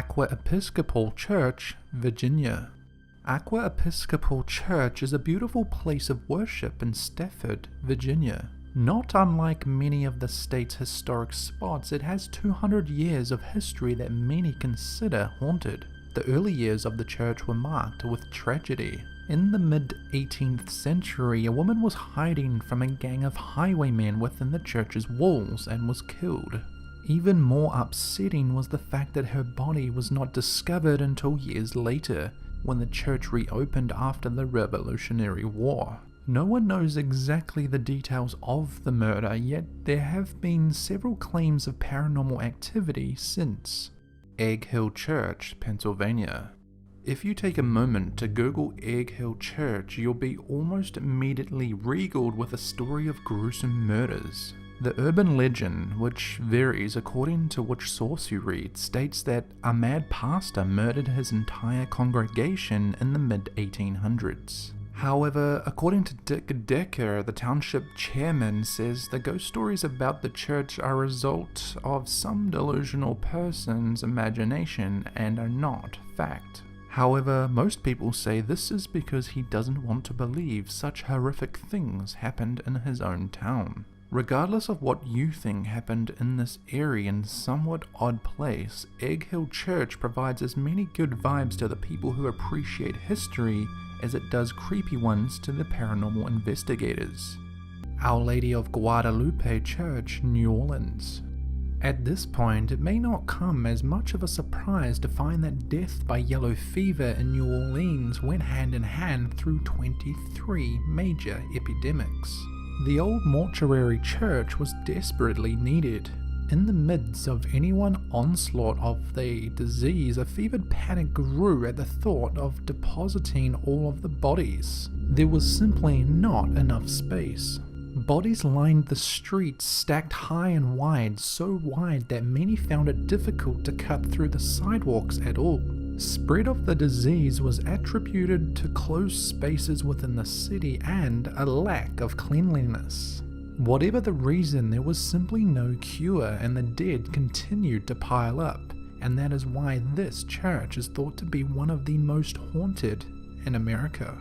Aqua Episcopal Church, Virginia. Aqua Episcopal Church is a beautiful place of worship in Stafford, Virginia. Not unlike many of the state's historic spots, it has 200 years of history that many consider haunted. The early years of the church were marked with tragedy. In the mid-18th century, a woman was hiding from a gang of highwaymen within the church's walls and was killed. Even more upsetting was the fact that her body was not discovered until years later, when the church reopened after the Revolutionary War. No one knows exactly the details of the murder, yet there have been several claims of paranormal activity since. Egg Hill Church, Pennsylvania. If you take a moment to Google Egg Hill Church, you'll be almost immediately regaled with a story of gruesome murders. The urban legend, which varies according to which source you read, states that a mad pastor murdered his entire congregation in the mid-1800s. However, according to Dick Decker, the township chairman, says the ghost stories about the church are a result of some delusional person's imagination and are not fact. However, most people say this is because he doesn't want to believe such horrific things happened in his own town. Regardless of what you think happened in this eerie and somewhat odd place, Egg Hill Church provides as many good vibes to the people who appreciate history as it does creepy ones to the paranormal investigators. Our Lady of Guadalupe Church, New Orleans. At this point, it may not come as much of a surprise to find that death by yellow fever in New Orleans went hand in hand through 23 major epidemics. The old mortuary church was desperately needed. In the midst of anyone's onslaught of the disease, a fevered panic grew at the thought of depositing all of the bodies. There was simply not enough space. Bodies lined the streets, stacked high and wide, so wide that many found it difficult to cut through the sidewalks at all. Spread of the disease was attributed to closed spaces within the city and a lack of cleanliness. Whatever the reason, there was simply no cure and the dead continued to pile up, and that is why this church is thought to be one of the most haunted in America.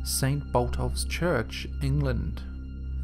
St. Botolph's Church, England.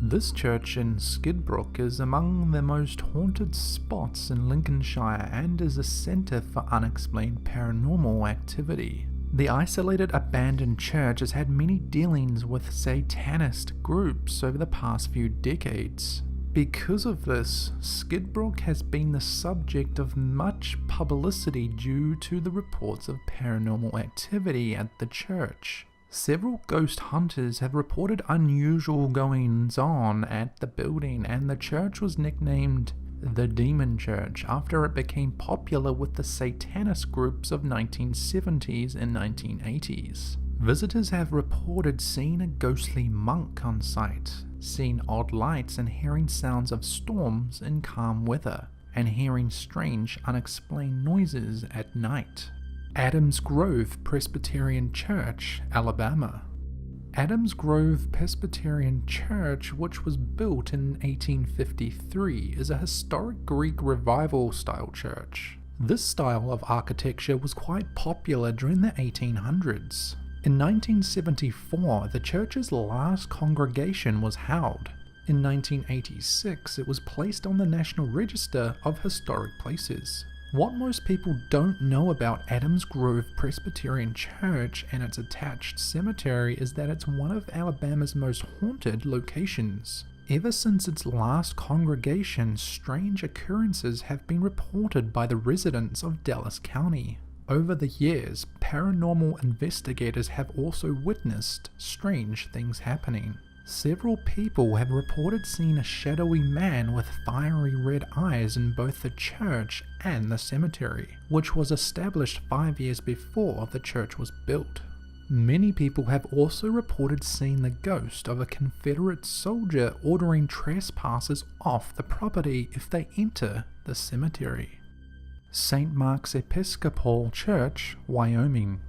This church in Skidbrook is among the most haunted spots in Lincolnshire and is a centre for unexplained paranormal activity. The isolated abandoned church has had many dealings with satanist groups over the past few decades. Because of this, Skidbrook has been the subject of much publicity due to the reports of paranormal activity at the church. Several ghost hunters have reported unusual goings-on at the building, and the church was nicknamed the Demon Church after it became popular with the satanist groups of 1970s and 1980s. Visitors have reported seeing a ghostly monk on site, seeing odd lights and hearing sounds of storms in calm weather, and hearing strange unexplained noises at night. Adams Grove Presbyterian Church, Alabama. Adams Grove Presbyterian Church, which was built in 1853, is a historic Greek Revival style church. This style of architecture was quite popular during the 1800s. In 1974, the church's last congregation was held. In 1986, it was placed on the National Register of Historic Places. What most people don't know about Adams Grove Presbyterian Church and its attached cemetery is that it's one of Alabama's most haunted locations. Ever since its last congregation, strange occurrences have been reported by the residents of Dallas County. Over the years, paranormal investigators have also witnessed strange things happening. Several people have reported seeing a shadowy man with fiery red eyes in both the church and the cemetery, which was established 5 years before the church was built. Many people have also reported seeing the ghost of a Confederate soldier ordering trespassers off the property if they enter the cemetery. St. Mark's Episcopal Church, Wyoming.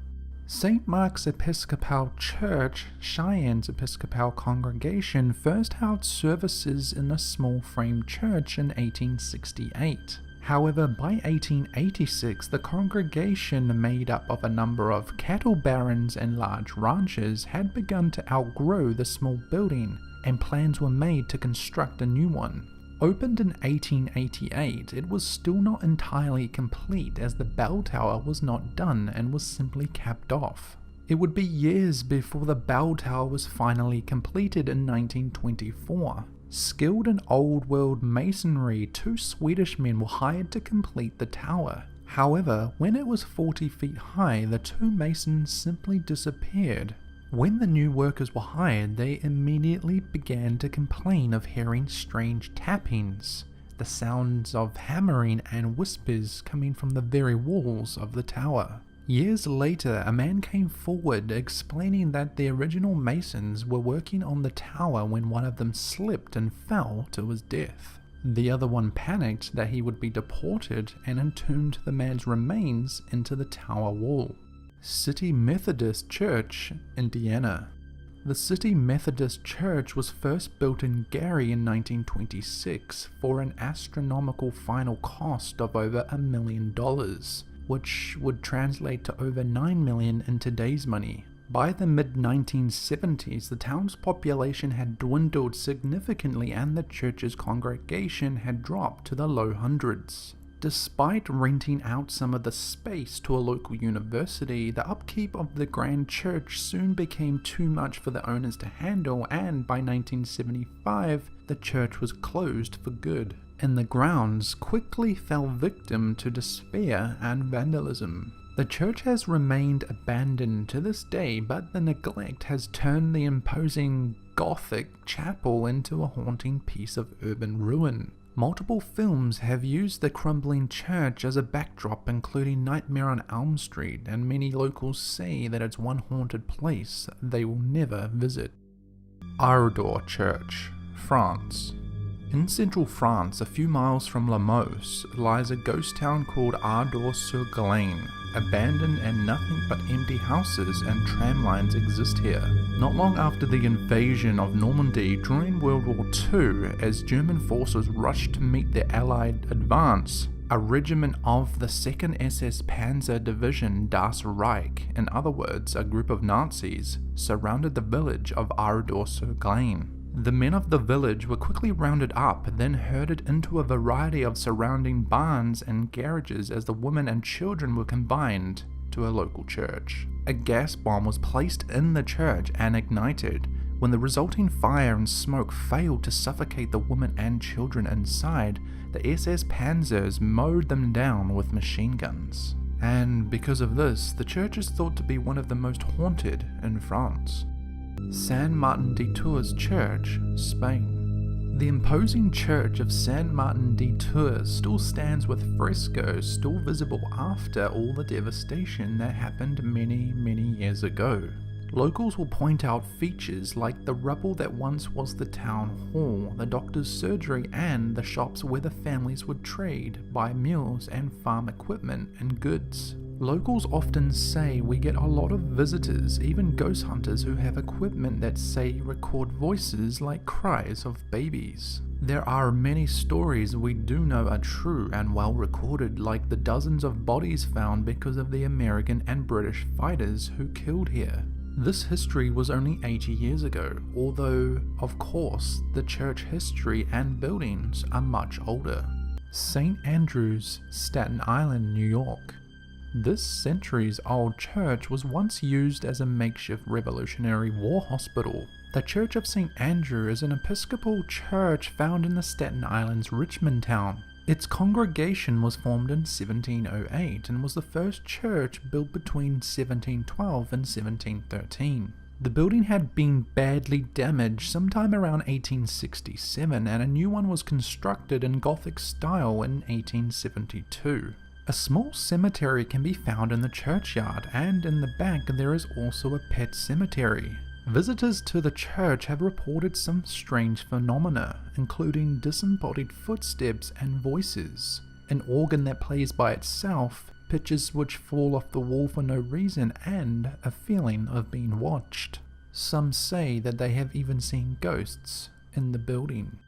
St. Mark's Episcopal Church, Cheyenne's Episcopal congregation, first held services in a small frame church in 1868. However, by 1886, the congregation, made up of a number of cattle barons and large ranches, had begun to outgrow the small building, and plans were made to construct a new one. Opened in 1888, it was still not entirely complete, as the bell tower was not done and was simply capped off. It would be years before the bell tower was finally completed in 1924. Skilled in old world masonry, 2 Swedish men were hired to complete the tower. However, when it was 40 feet high, the 2 masons simply disappeared. When the new workers were hired, they immediately began to complain of hearing strange tappings, the sounds of hammering and whispers coming from the very walls of the tower. Years later, a man came forward explaining that the original masons were working on the tower when one of them slipped and fell to his death. The other one panicked that he would be deported and entombed the man's remains into the tower wall. City Methodist Church, Indiana. The City Methodist Church was first built in Gary in 1926 for an astronomical final cost of over $1 million, which would translate to over $9 million in today's money. By the mid-1970s, the town's population had dwindled significantly and the church's congregation had dropped to the low hundreds. Despite renting out some of the space to a local university, the upkeep of the grand church soon became too much for the owners to handle, and by 1975, the church was closed for good, and the grounds quickly fell victim to despair and vandalism. The church has remained abandoned to this day, but the neglect has turned the imposing Gothic chapel into a haunting piece of urban ruin. Multiple films have used the crumbling church as a backdrop, including Nightmare on Elm Street, and many locals say that it's one haunted place they will never visit. Ardor Church, France. In central France, a few miles from Limoges, lies a ghost town called Ardor-sur-Glane. Abandoned and nothing but empty houses and tram lines exist here. Not long after the invasion of Normandy during World War II, as German forces rushed to meet the Allied advance, a regiment of the 2nd SS Panzer Division Das Reich, in other words, a group of Nazis, surrounded the village of Ardor-sur-Glane. The men of the village were quickly rounded up, then herded into a variety of surrounding barns and garages as the women and children were combined to a local church. A gas bomb was placed in the church and ignited. When the resulting fire and smoke failed to suffocate the women and children inside, the SS Panzers mowed them down with machine guns. And because of this, the church is thought to be one of the most haunted in France. San Martin de Tours Church, Spain. The imposing church of San Martin de Tours still stands with frescoes still visible after all the devastation that happened many years ago. Locals will point out features like the rubble that once was the town hall, the doctor's surgery, and the shops where the families would trade, buy meals and farm equipment and goods. Locals often say we get a lot of visitors, even ghost hunters who have equipment that say record voices like cries of babies. There are many stories we do know are true and well recorded, like the dozens of bodies found because of the American and British fighters who killed here. This history was only 80 years ago, although, of course, the church history and buildings are much older. St. Andrews, Staten Island, New York. This centuries-old church was once used as a makeshift Revolutionary War hospital. The Church of St. Andrew is an Episcopal church found in the Staten Island's Richmond town. Its congregation was formed in 1708 and was the first church built between 1712 and 1713. The building had been badly damaged sometime around 1867, and a new one was constructed in Gothic style in 1872. A small cemetery can be found in the churchyard, and in the back there is also a pet cemetery. Visitors to the church have reported some strange phenomena, including disembodied footsteps and voices, an organ that plays by itself, pictures which fall off the wall for no reason, and a feeling of being watched. Some say that they have even seen ghosts in the building.